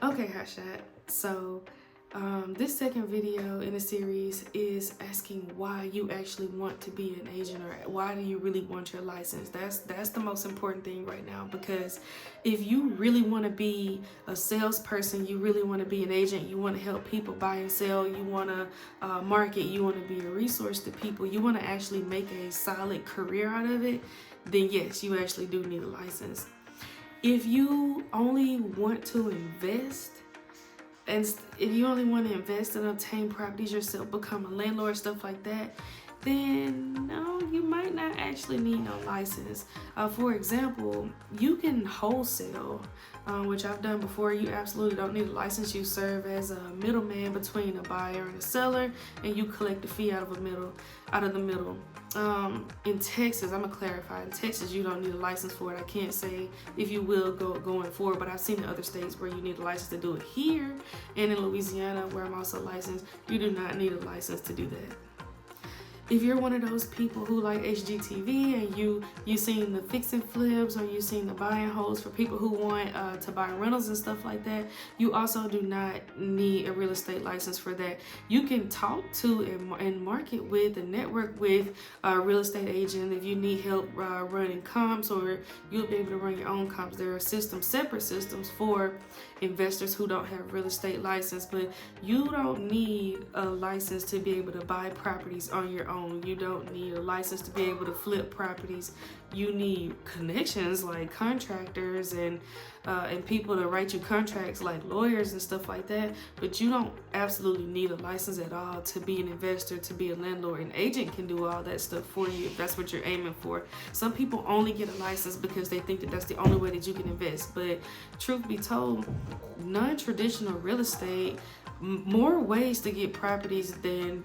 Okay, Hotshot. So this second video in the series is asking why you actually want to be an agent, or why do you really want your license. That's the most important thing right now, because if you really want to be a salesperson, you really want to be an agent, you want to help people buy and sell, you want to market, you want to be a resource to people, you want to actually make a solid career out of it, then yes, you actually do need a license. If you only want to invest, and if you only want to invest and obtain properties yourself, become a landlord, stuff like that, then no, you might not actually need no license. For example, you can wholesale, which I've done before. You absolutely don't need a license. You serve as a middleman between a buyer and a seller, and you collect a fee out of the middle. In Texas, I'm gonna clarify. In Texas, you don't need a license for it. I can't say if you will going forward, but I've seen in other states where you need a license to do it. Here and in Louisiana, where I'm also licensed, you do not need a license to do that. If you're one of those people who like HGTV and you seen the fix and flips, or you seen the buy and holds for people who want to buy rentals and stuff like that, you also do not need a real estate license for that. You can talk to and market with and network with a real estate agent if you need help running comps, or you'll be able to run your own comps. There are separate systems for investors who don't have real estate license, but you don't need a license to be able to buy properties on your own. You don't need a license to be able to flip properties. You need connections like contractors and people to write you contracts like lawyers and stuff like that, but you don't absolutely need a license at all to be an investor, to be a landlord. An agent can do all that stuff for you if that's what you're aiming for. Some people only get a license because they think that that's the only way that you can invest, but truth be told, non-traditional real estate, more ways to get properties than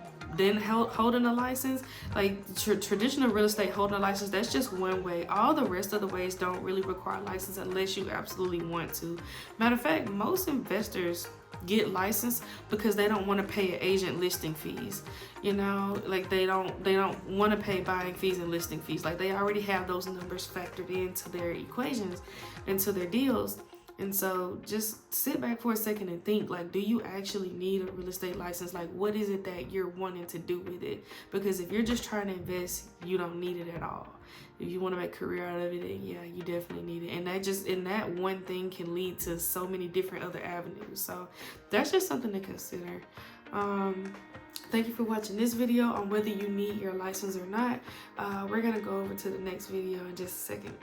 holding a license. Like traditional real estate, holding a license, that's just one way. All the rest of the ways don't really require a license unless you absolutely want to. Matter of fact, most investors get licensed because they don't want to pay an agent listing fees. You know, like they don't want to pay buying fees and listing fees. Like they already have those numbers factored into their equations, into their deals. And so just sit back for a second and think, like, do you actually need a real estate license? Like, what is it that you're wanting to do with it? Because if you're just trying to invest, you don't need it at all. If you want to make a career out of it, then yeah, you definitely need it. And that one thing can lead to so many different other avenues. So that's just something to consider. Thank you for watching this video on whether you need your license or not. We're going to go over to the next video in just a second.